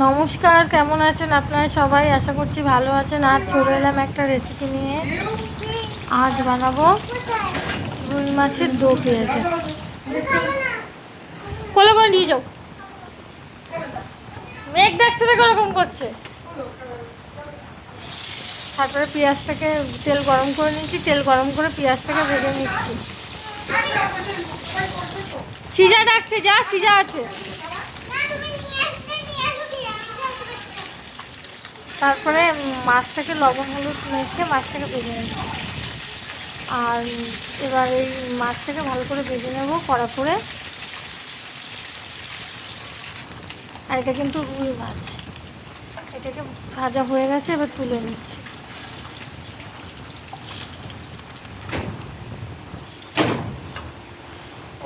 নমস্কার, কেমন আছেন আপনারা সবাই? আশা করছি ভালো আছেন। আজ চলে এলাম একটা রেসিপি নিয়ে। আজ বানাবো রুই মাছের দো পেঁয়াজে। কোলে করে নিয়ে যাও। মেঘ ডাকছে দেখো ওরকম করছে। তারপরে পেঁয়াজটাকে তেল গরম করে নিচ্ছি, তেল গরম করে পেঁয়াজটাকে ভেজে নিচ্ছি। সিজা ডাকছে, যা সিজা আছে। তারপরে মাছটাকে লবণ হলুদ মেখে মাছটাকে ভেজে নিচ্ছি। আর এবার এই মাছটাকে ভালো করে ভেজে নেব কড়া করে। আর এটা কিন্তু রুই মাছ, এটাকে ভাজা হয়ে গেছে, এবার তুলে নিচ্ছি।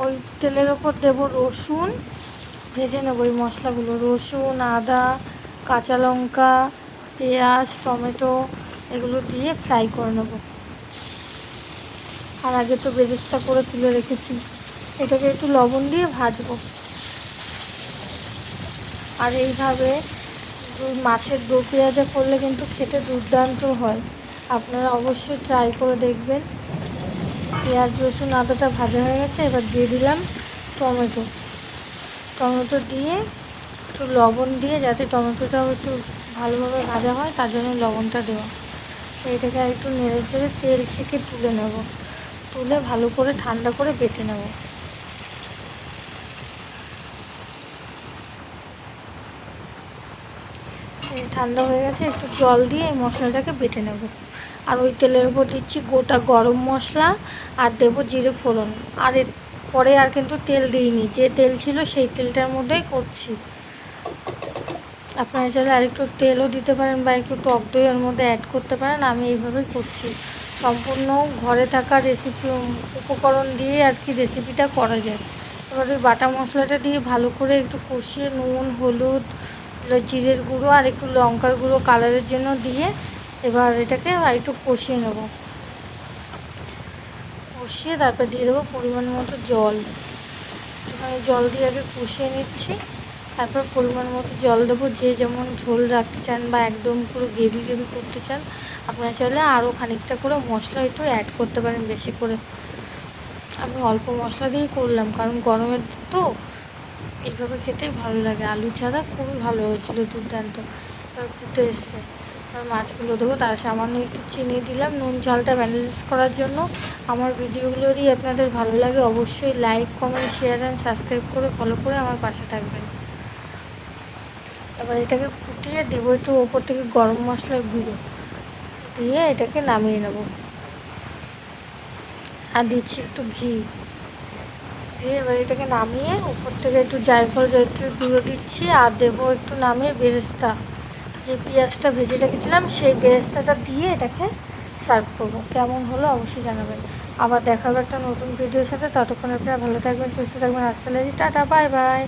ওই তেলের ওপর দেবো রসুন, ভেজে নেবো এই মশলাগুলো। রসুন, আদা, কাঁচা লঙ্কা, পেঁয়াজ, টমেটো এগুলো দিয়ে ফ্রাই করে নেব। আর আগে তো বেরেস্তা করে তুলে রেখেছি, এটাকে একটু লবণ দিয়ে ভাজবো। আর এইভাবে মাছের দো পেঁয়াজা করলে কিন্তু খেতে দুর্দান্ত হয়। আপনারা অবশ্যই ট্রাই করে দেখবেন। পেঁয়াজ, রসুন, আদাটা ভাজা হয়ে গেছে, এবার দিয়ে দিলাম টমেটো। টমেটো দিয়ে একটু লবণ দিয়ে, যাতে টমেটোটাও একটু ভালোভাবে ভাজা হয় তার জন্য লবণটা দেওয়া। এটাকে একটু নেড়ে চেড়ে তেল থেকে তুলে নেব, তুলে ভালো করে ঠান্ডা করে বেটে নেব। ঠান্ডা হয়ে গেছে, একটু জল দিয়ে এই মশলাটাকে বেটে নেব। আর ওই তেলের উপর দিচ্ছি গোটা গরম মশলা, আর দেবো জিরে ফোড়ন। আর পরে আর কিন্তু তেল দিইনি, যে তেল ছিল সেই তেলটার মধ্যেই করছি। আপনারা চাইলে আরেকটু তেলও দিতে পারেন বা একটু টক দই ওর মধ্যে অ্যাড করতে পারেন। আমি এইভাবেই করছি। সম্পূর্ণ ঘরে থাকা রেসিপি উপকরণ দিয়ে আর কি রেসিপিটা করা যায়। এবার ওই বাটা মশলাটা দিয়ে ভালো করে একটু কষিয়ে নুন, হলুদ, জিরের গুঁড়ো আর একটু লঙ্কার গুঁড়ো কালারের জন্য দিয়ে এবার এটাকে একটু কষিয়ে নেব। কষিয়ে তারপর দিয়ে দেবো পরিমাণ মতো জল। এখানে জল দিয়ে আগে কষিয়ে নিচ্ছি, তারপর পরিমাণ মতো জল দেবো। যে যেমন ঝোল রাখতে চান বা একদম পুরো গ্রেভি গ্রেভি করতে চান, আপনারা চাইলে আরও খানিকটা করে মশলা একটু অ্যাড করতে পারেন বেশি করে। আমি অল্প মশলা দিয়েই করলাম, কারণ গরমের তো এইভাবে খেতেই ভালো লাগে। আলু ছাড়া খুবই ভালো হয়েছিলো, দুর্দান্ত। এবার ফুটে এসছে, এবার মাছগুলো দেবো। তার সামান্য একটু চিনি দিলাম নুন ঝালটা ব্যালেন্স করার জন্য। আমার ভিডিওগুলো যদি আপনাদের ভালো লাগে অবশ্যই like, comment, share and subscribe করে ফলো করে আমার পাশে থাকবেন। এবার এটাকে ফুটিয়ে দেবো একটু ওপর থেকে গরম মশলার গুঁড়ো দিয়ে, এটাকে নামিয়ে নেব। আর দিচ্ছি একটু ঘি দিয়ে, এবার এটাকে নামিয়ে উপর থেকে একটু জায়ফল জয়ত্রীর গুঁড়ো দিচ্ছি। আর দেবো একটু নামিয়ে বেরেস্তা, যে পেঁয়াজটা ভেজে রেখেছিলাম সেই বেরেস্তাটা দিয়ে এটাকে সার্ভ করবো। কেমন হলো অবশ্যই জানাবেন। আবার দেখা হবে একটা নতুন ভিডিওর সাথে। ততক্ষণ আপনারা ভালো থাকবেন, সুস্থ থাকবেন। আসতে লাগি, টাটা, বাই বাই।